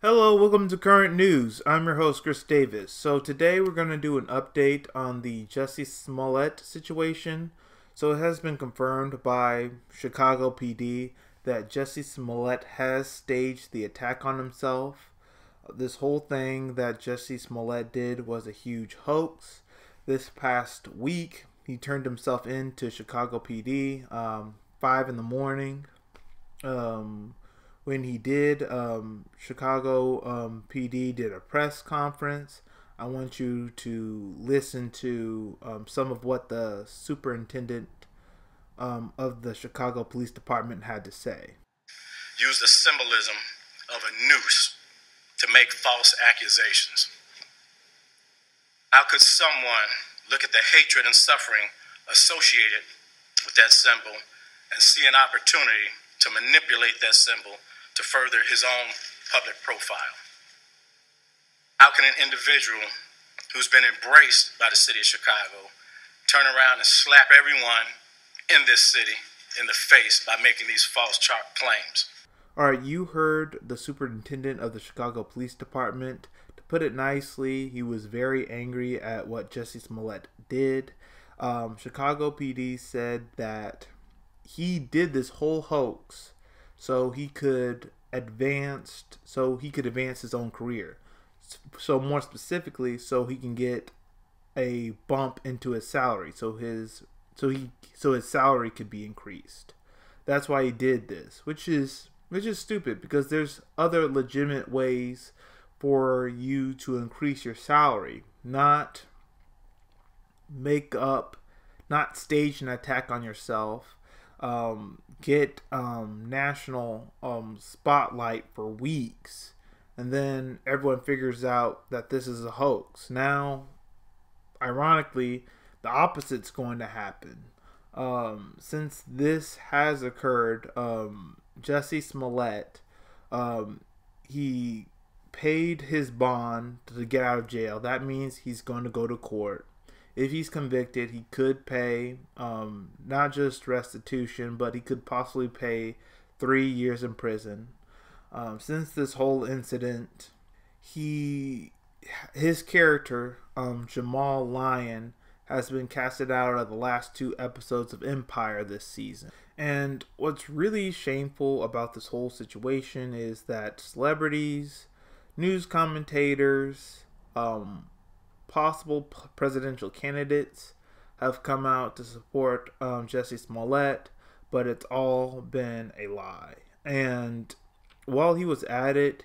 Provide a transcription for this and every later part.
Hello, welcome to Current News. I'm your host, Chris Davis. So today we're going to do an update on the Jussie Smolett situation. So it has been confirmed by Chicago PD that Jussie Smolett has staged the attack on himself. This whole thing that Jussie Smolett did was a huge hoax. This past week, he turned himself in to Chicago PD, 5 in the morning. When he did, Chicago PD did a press conference. I want you to listen to some of what the superintendent of the Chicago Police Department had to say. Use the symbolism of a noose to make false accusations. How could someone look at the hatred and suffering associated with that symbol and see an opportunity to manipulate that symbol to further his own public profile? How can an individual who's been embraced by the city of Chicago turn around and slap everyone in this city in the face by making these false claims? All right, you heard the superintendent of the Chicago Police Department. To put it nicely, he was very angry at what Jussie Smolett did. Chicago PD said that he did this whole hoax so he could advance his own career. So more specifically, so he can get a bump into his salary, so his salary could be increased. That's why he did this, which is stupid, because there's other legitimate ways for you to increase your salary, not stage an attack on yourself. Get national spotlight for weeks, and then everyone figures out that this is a hoax. Now, ironically, the opposite's going to happen. Since this has occurred, Jussie Smolett, he paid his bond to get out of jail. That means he's going to go to court. If he's convicted, he could pay not just restitution, but he could possibly pay 3 years in prison. Since this whole incident, his character, Jamal Lyon, has been casted out of the last 2 episodes of Empire this season. And what's really shameful about this whole situation is that celebrities, news commentators, possible presidential candidates have come out to support Jussie Smolett, but it's all been a lie. And while he was at it,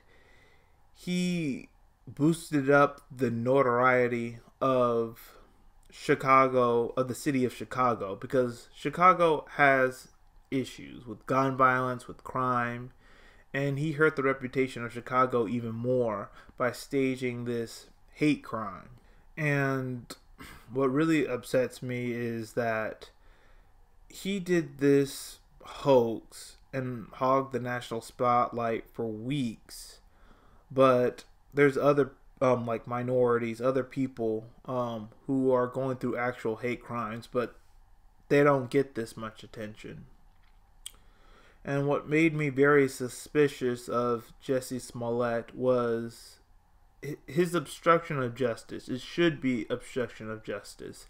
he boosted up the notoriety of Chicago, of the city of Chicago, because Chicago has issues with gun violence, with crime, and he hurt the reputation of Chicago even more by staging this hate crime. And what really upsets me is that he did this hoax and hogged the national spotlight for weeks, but there's other like minorities, other people who are going through actual hate crimes, but they don't get this much attention. And what made me very suspicious of Jussie Smolett was his obstruction of justice. It should be obstruction of justice.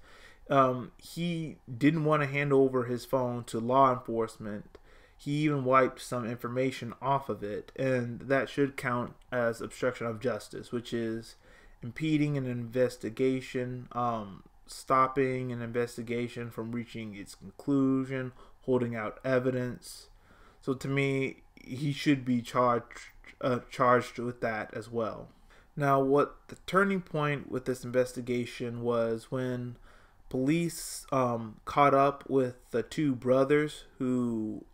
He didn't want to hand over his phone to law enforcement. He even wiped some information off of it, and that should count as obstruction of justice, which is impeding an investigation, stopping an investigation from reaching its conclusion, holding out evidence. So to me, he should be charged with that as well. Now, what the turning point with this investigation was when police caught up with the 2 brothers who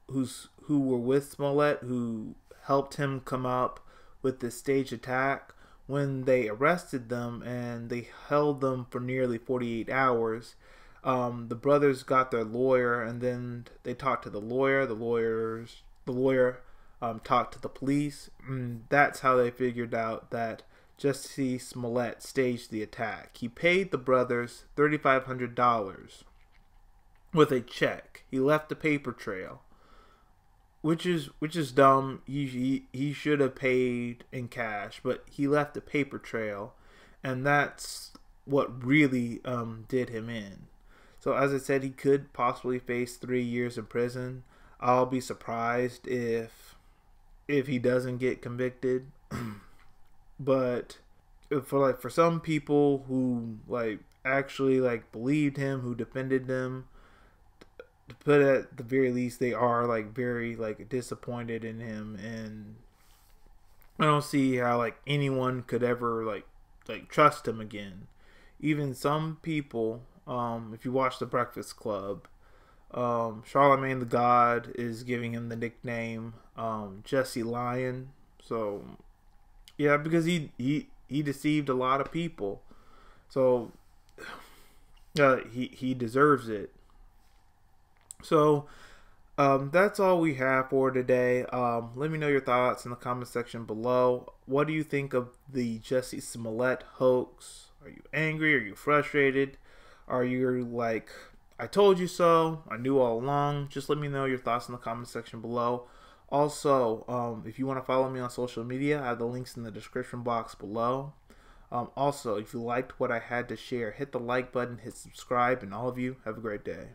were with Smolett, who helped him come up with this staged attack. When they arrested them and they held them for nearly 48 hours, the brothers got their lawyer, and then they talked to the lawyer. The lawyer talked to the police. And that's how they figured out that Jussie Smolett staged the attack. He paid the brothers $3,500 with a check. He left a paper trail. which is dumb. He should have paid in cash, but he left a paper trail, and that's what really did him in. So as I said, he could possibly face 3 years in prison. I'll be surprised if he doesn't get convicted. But for some people who actually believed him, who defended them, to put it at the very least, they are very disappointed in him, and I don't see how anyone could ever trust him again. Even some people, if you watch The Breakfast Club, Charlemagne the God is giving him the nickname Jussie Lion. So yeah, because he deceived a lot of people, so he deserves it. So that's all we have for today. Let me know your thoughts in the comment section below. What do you think of the Jussie Smolett hoax? Are you angry? Are you frustrated? Are you like, I told you so, I knew all along? Just let me know your thoughts in the comment section below. Also, if you want to follow me on social media, I have the links in the description box below. Also, if you liked what I had to share, hit the like button, hit subscribe, and all of you have a great day.